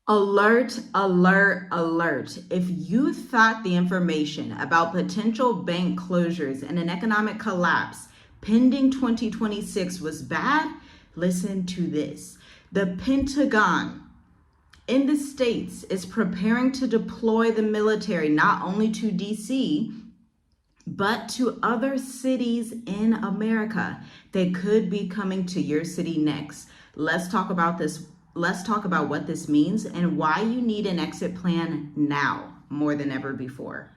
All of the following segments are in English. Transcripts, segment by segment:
Alert, alert, alert. If you thought the information about potential bank closures and an economic collapse pending 2026 was bad, listen to this. The Pentagon in the States is preparing to deploy the military not only to DC, but to other cities in America. They could be coming to your city next. Let's talk about this. Let's talk about what this means and why you need an exit plan now more than ever before.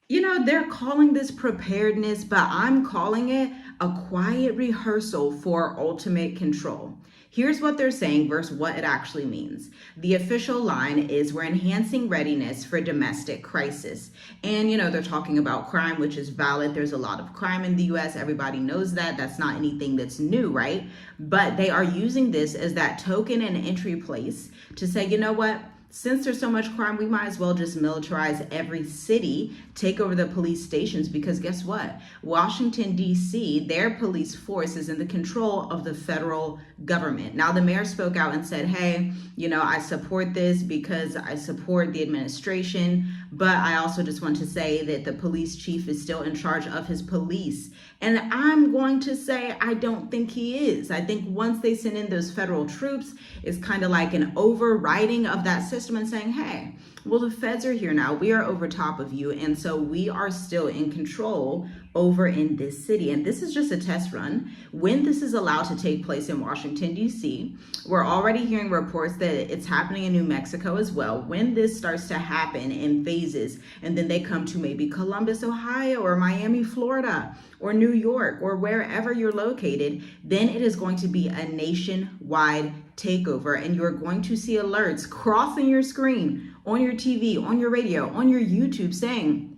You know, they're calling this preparedness, but I'm calling it a quiet rehearsal for ultimate control. Here's what they're saying versus what it actually means. The official line is we're enhancing readiness for domestic crisis. And, you know, they're talking about crime, which is valid. There's a lot of crime in the US. Everybody knows that. That's not anything that's new, right? But they are using this as that token and entry place to say, you know what? Since there's so much crime, we might as well just militarize every city, take over the police stations, because guess what? Washington, D.C., their police force is in the control of the federal government. Now, the mayor spoke out and said, hey, you know, I support this because I support the administration, but I also just want to say that the police chief is still in charge of his police. And I'm going to say, I don't think he is. I think once they send in those federal troops, it's kind of like an overriding of that system and saying, hey, well, the feds are here now. We are over top of you. And so we are still in control over in this city. And this is just a test run. When this is allowed to take place in Washington, D.C., we're already hearing reports that it's happening in New Mexico as well. When this starts to happen in phases, and then they come to maybe Columbus, Ohio, or Miami, Florida, or New York, or wherever you're located, then it is going to be a nationwide takeover. And you're going to see alerts crossing your screen, on your TV, on your radio, on your YouTube saying,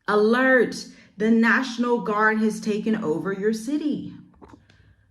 alert, the National Guard has taken over your city.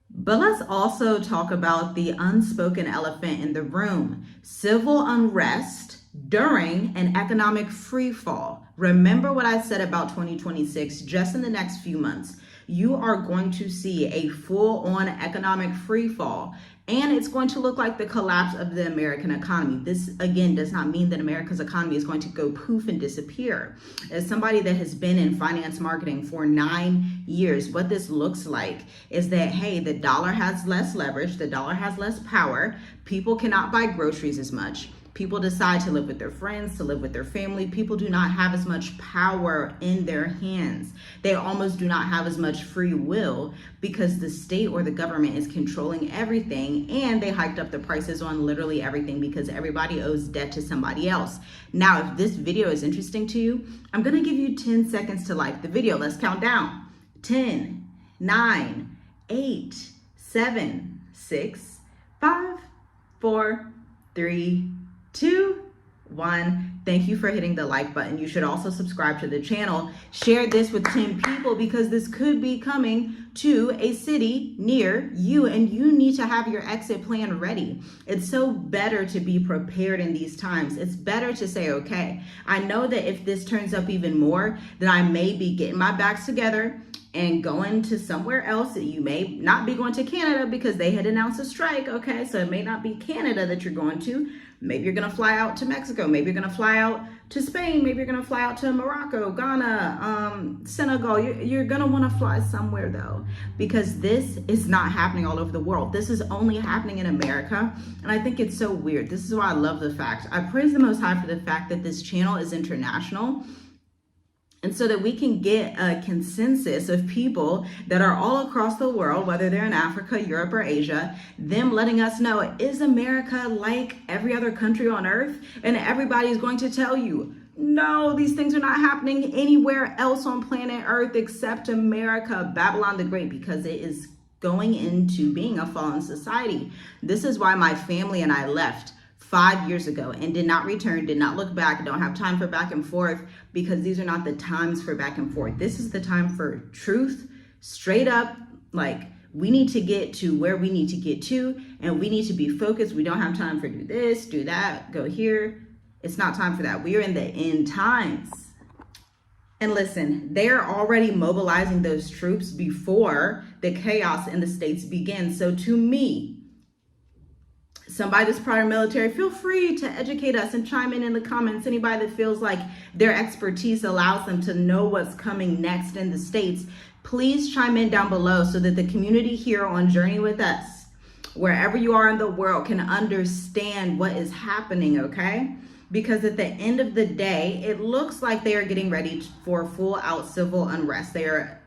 But let's also talk about the unspoken elephant in the room, civil unrest during an economic free fall. Remember what I said about 2026, just in the next few months, you are going to see a full-on economic free fall. And it's going to look like the collapse of the American economy. This, again, does not mean that America's economy is going to go poof and disappear. As somebody that has been in finance marketing for 9 years, what this looks like is that, hey, the dollar has less leverage, the dollar has less power, people cannot buy groceries as much. People decide to live with their friends, to live with their family. People do not have as much power in their hands. They almost do not have as much free will because the state or the government is controlling everything, and they hiked up the prices on literally everything because everybody owes debt to somebody else. Now, if this video is interesting to you, I'm going to give you 10 seconds to like the video. Let's count down. 10, 9, 8, 7, 6, 5, 4, 3, 2, 1. Thank you for hitting the like button. You should also subscribe to the channel. Share this with 10 people because this could be coming to a city near you, and you need to have your exit plan ready. It's so better to be prepared in these times. It's better to say, okay, I know that if this turns up even more, then I may be getting my backs together and going to somewhere else. You may not be going to Canada because they had announced a strike, okay? So it may not be Canada that you're going to. Maybe you're gonna fly out to Mexico. Maybe you're gonna fly out to Spain. Maybe you're gonna fly out to Morocco, Ghana, Senegal. You're gonna wanna fly somewhere though, because this is not happening all over the world. This is only happening in America. And I think it's so weird. This is why I love the fact. I praise the Most High for the fact that this channel is international. And so that we can get a consensus of people that are all across the world, whether they're in Africa, Europe, or Asia, them letting us know, is America like every other country on earth? And everybody is going to tell you, no, these things are not happening anywhere else on planet Earth except America, Babylon the Great, because it is going into being a fallen society. This is why my family and I left 5 years ago and did not return, did not look back, don't have time for back and forth, because these are not the times for back and forth. This is the time for truth, straight up, like we need to get to where we need to get to, and we need to be focused. We don't have time for do this, do that, go here. It's not time for that. We are in the end times. And listen, they're already mobilizing those troops before the chaos in the States begins. So to me, somebody that's prior military, feel free to educate us and chime in the comments. Anybody that feels like their expertise allows them to know what's coming next in the States, please chime in down below so that the community here on Journey with Us, wherever you are in the world, can understand what is happening, okay? Because at the end of the day, it looks like they are getting ready for full out civil unrest. They are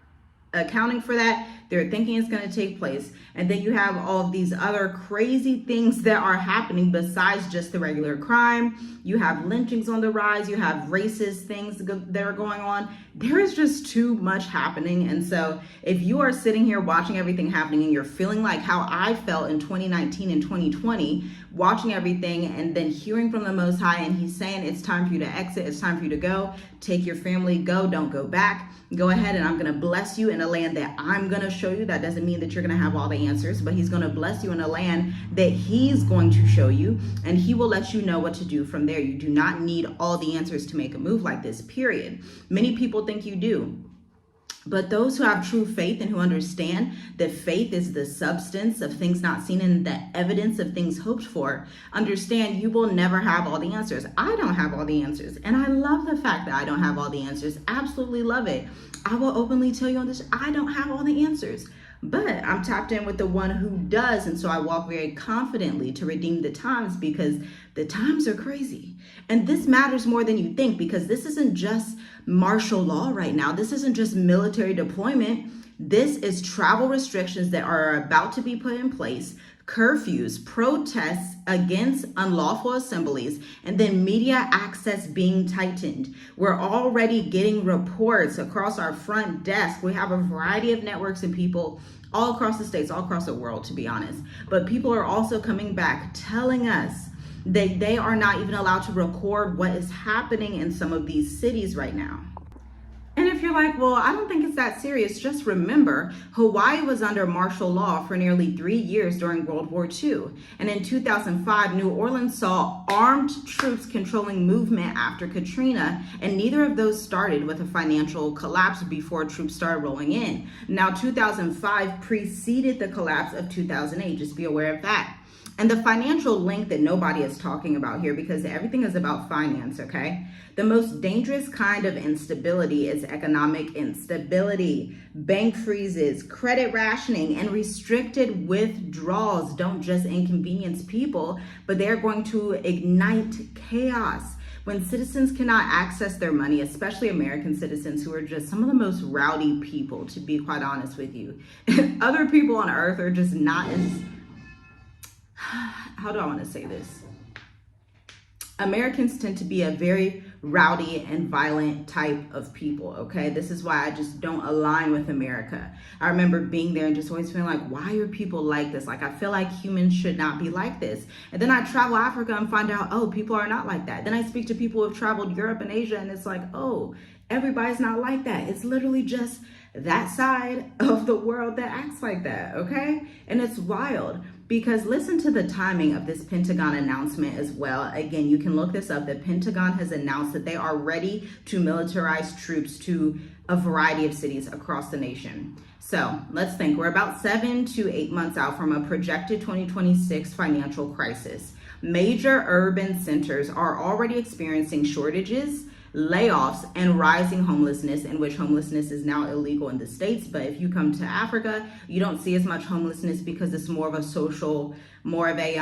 accounting for that. They're thinking it's going to take place. And then you have all of these other crazy things that are happening besides just the regular crime. You have lynchings on the rise. You have racist things that are going on. There is just too much happening. And so if you are sitting here watching everything happening and you're feeling like how I felt in 2019 and 2020, watching everything and then hearing from the Most High, and he's saying it's time for you to exit, it's time for you to go, take your family, go, don't go back. Go ahead, and I'm going to bless you in a land that I'm going to show you. That doesn't mean that you're going to have all the answers, but he's going to bless you in a land that he's going to show you, and he will let you know what to do from there. You do not need all the answers to make a move like this, period. Many people think you do. But those who have true faith and who understand that faith is the substance of things not seen and the evidence of things hoped for, understand you will never have all the answers. I don't have all the answers. And I love the fact that I don't have all the answers. Absolutely love it. I will openly tell you on this, I don't have all the answers. But I'm tapped in with the one who does. And so I walk very confidently to redeem the times, because the times are crazy. And this matters more than you think, because this isn't just martial law right now. This isn't just military deployment. This is travel restrictions that are about to be put in place, curfews, protests against unlawful assemblies, and then media access being tightened. We're already getting reports across our front desk. We have a variety of networks and people all across the states, all across the world, to be honest. But people are also coming back telling us that they are not even allowed to record what is happening in some of these cities right now. And if you're like, well, I don't think it's that serious, just remember, Hawaii was under martial law for nearly 3 years during World War II. And in 2005, New Orleans saw armed troops controlling movement after Katrina, and neither of those started with a financial collapse before troops started rolling in. Now, 2005 preceded the collapse of 2008, just be aware of that. And the financial link that nobody is talking about here, because everything is about finance, okay? The most dangerous kind of instability is economic instability. Bank freezes, credit rationing, and restricted withdrawals don't just inconvenience people, but they're going to ignite chaos. When citizens cannot access their money, especially American citizens who are just some of the most rowdy people, to be quite honest with you. Other people on earth are just not as... How do I want to say this? Americans tend to be a very rowdy and violent type of people, okay? This is why I just don't align with America. I remember being there and just always feeling like, why are people like this? Like, I feel like humans should not be like this. And then I travel Africa and find out, oh, people are not like that. Then I speak to people who have traveled Europe and Asia, and it's like, oh, everybody's not like that. It's literally just that side of the world that acts like that, okay? And it's wild. Because listen to the timing of this Pentagon announcement as well. Again, you can look this up. The Pentagon has announced that they are ready to militarize troops to a variety of cities across the nation. So let's think. We're about 7 to 8 months out from a projected 2026 financial crisis. Major urban centers are already experiencing shortages, layoffs, and rising homelessness, in which homelessness is now illegal in the States. But if you come to Africa, you don't see as much homelessness because it's more of a social, more of a,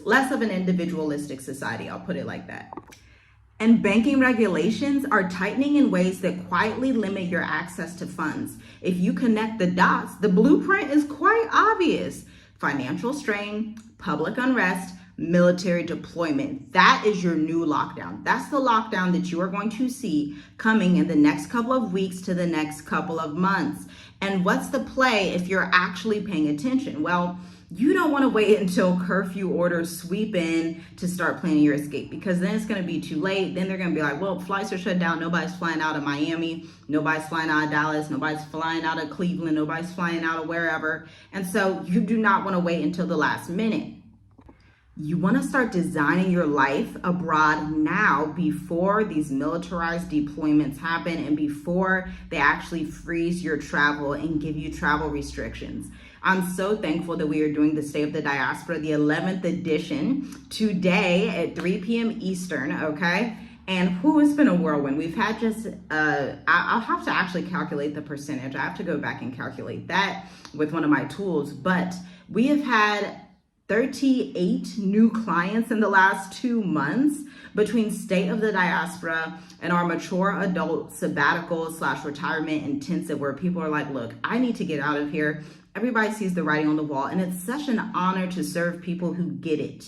less of an individualistic society. I'll put it like that. And banking regulations are tightening in ways that quietly limit your access to funds. If you connect the dots, the blueprint is quite obvious. Financial strain, public unrest, military deployment. That is your new lockdown. That's the lockdown that you are going to see coming in the next couple of weeks to the next couple of months. And what's the play if you're actually paying attention? Well, you don't want to wait until curfew orders sweep in to start planning your escape, because then it's going to be too late. Then they're going to be like, well, flights are shut down. Nobody's flying out of Miami. Nobody's flying out of Dallas. Nobody's flying out of Cleveland. Nobody's flying out of wherever. And so you do not want to wait until the last minute. You want to start designing your life abroad now, before these militarized deployments happen and before they actually freeze your travel and give you travel restrictions. I'm so thankful that we are doing the State of the Diaspora, the 11th edition, today at 3 p.m. Eastern, okay? And it's been a whirlwind. We've had just, I'll have to actually calculate the percentage. I have to go back and calculate that with one of my tools. But we have had 38 new clients in the last 2 months between State of the Diaspora and our mature adult sabbatical / retirement intensive, where people are like, look, I need to get out of here. Everybody sees the writing on the wall, and it's such an honor to serve people who get it.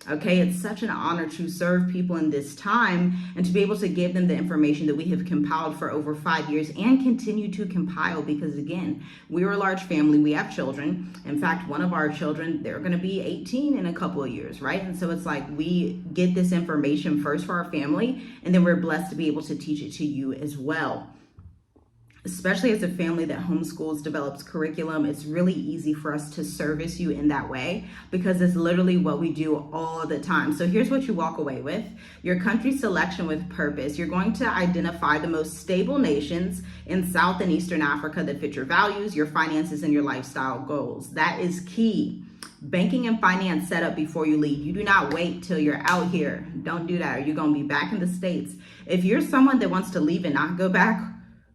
Okay, it's such an honor to serve people in this time and to be able to give them the information that we have compiled for over 5 years and continue to compile, because again, we're a large family, we have children. In fact, one of our children, they're going to be 18 in a couple of years, right? And so it's like we get this information first for our family, and then we're blessed to be able to teach it to you as well. Especially as a family that homeschools, develops curriculum, it's really easy for us to service you in that way, because it's literally what we do all the time. So here's what you walk away with: your country selection with purpose. You're going to identify the most stable nations in South and Eastern Africa that fit your values, your finances, and your lifestyle goals. That is key. Banking and finance set up before you leave. You do not wait till you're out here. Don't do that, or you're going to be back in the States. If you're someone that wants to leave and not go back,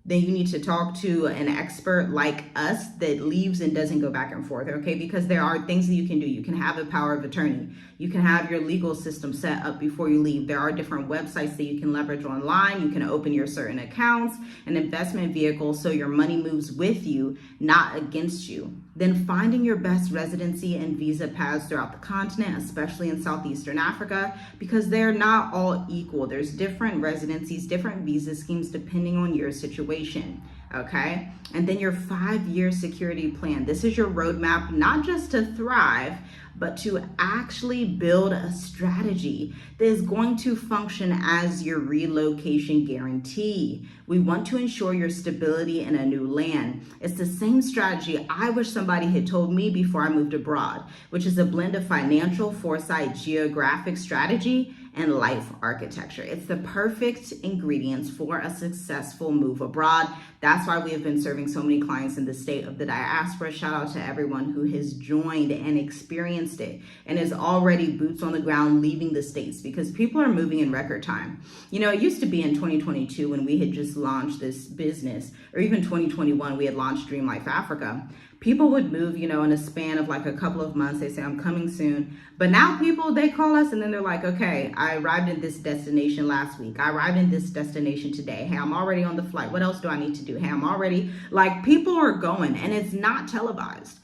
then you need to talk to an expert like us that leaves and doesn't go back and forth, okay? Because there are things that you can do. You can have a power of attorney. You can have your legal system set up before you leave. There are different websites that you can leverage online. You can open your certain accounts and investment vehicles so your money moves with you, not against you. Then finding your best residency and visa paths throughout the continent, especially in Southeastern Africa, because they're not all equal. There's different residencies, different visa schemes depending on your situation, okay? And then your 5-year security plan. This is your roadmap, not just to thrive, but to actually build a strategy that is going to function as your relocation guarantee. We want to ensure your stability in a new land. It's the same strategy I wish somebody had told me before I moved abroad, which is a blend of financial foresight, geographic strategy, and life architecture. It's the perfect ingredients for a successful move abroad. That's why we have been serving so many clients in the State of the Diaspora. Shout out to everyone who has joined and experienced it and is already boots on the ground leaving the States, because people are moving in record time. You know, it used to be in 2022 when we had just launched this business, or even 2021, we had launched Dream Life Africa. People would move, you know, in a span of like a couple of months. They say, I'm coming soon. But now people, they call us and then they're like, okay, I arrived in this destination last week. I arrived in this destination today. Hey, I'm already on the flight. What else do I need to do? Hey, I'm already, like, people are going, and it's not televised.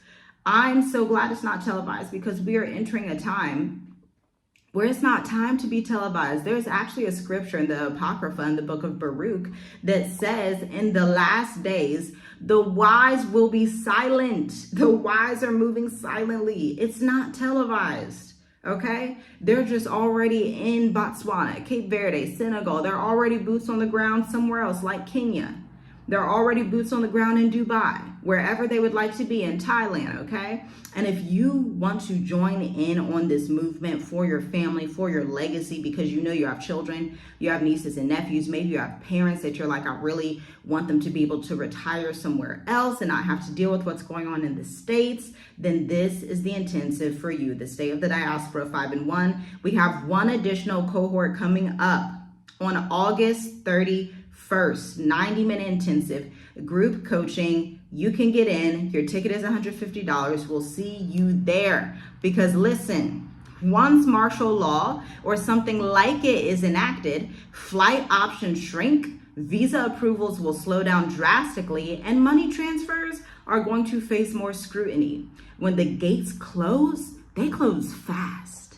I'm so glad it's not televised, because we are entering a time where it's not time to be televised. There's actually a scripture in the Apocrypha in the book of Baruch that says, in the last days, the wise will be silent. The wise are moving silently. It's not televised, okay? They're just already in Botswana, Cape Verde, Senegal. They're already boots on the ground somewhere else, like Kenya. They're already boots on the ground in Dubai, wherever they would like to be, in Thailand, okay? And if you want to join in on this movement for your family, for your legacy, because you know you have children, you have nieces and nephews, maybe you have parents that you're like, I really want them to be able to retire somewhere else and not have to deal with what's going on in the States, then this is the intensive for you, the State of the Diaspora 5-in-1. We have one additional cohort coming up on August 31st, 90-minute intensive group coaching. You can get in. Your ticket is $150. We'll see you there. Because listen, once martial law or something like it is enacted, flight options shrink, visa approvals will slow down drastically, and money transfers are going to face more scrutiny. When the gates close, they close fast.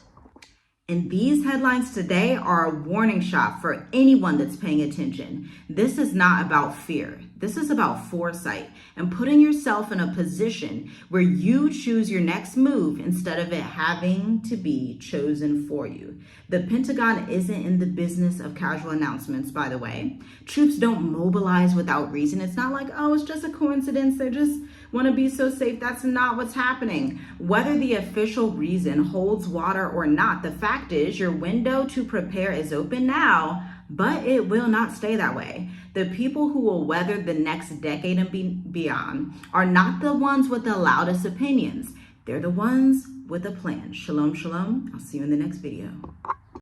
And these headlines today are a warning shot for anyone that's paying attention. This is not about fear. This is about foresight and putting yourself in a position where you choose your next move instead of it having to be chosen for you. The Pentagon isn't in the business of casual announcements, by the way. Troops don't mobilize without reason. It's not like, oh, it's just a coincidence. They just want to be so safe. That's not what's happening. Whether the official reason holds water or not, the fact is your window to prepare is open now, But it will not stay that way. The people who will weather the next decade and beyond are not the ones with the loudest opinions. They're the ones with a plan. Shalom, shalom. I'll see you in the next video.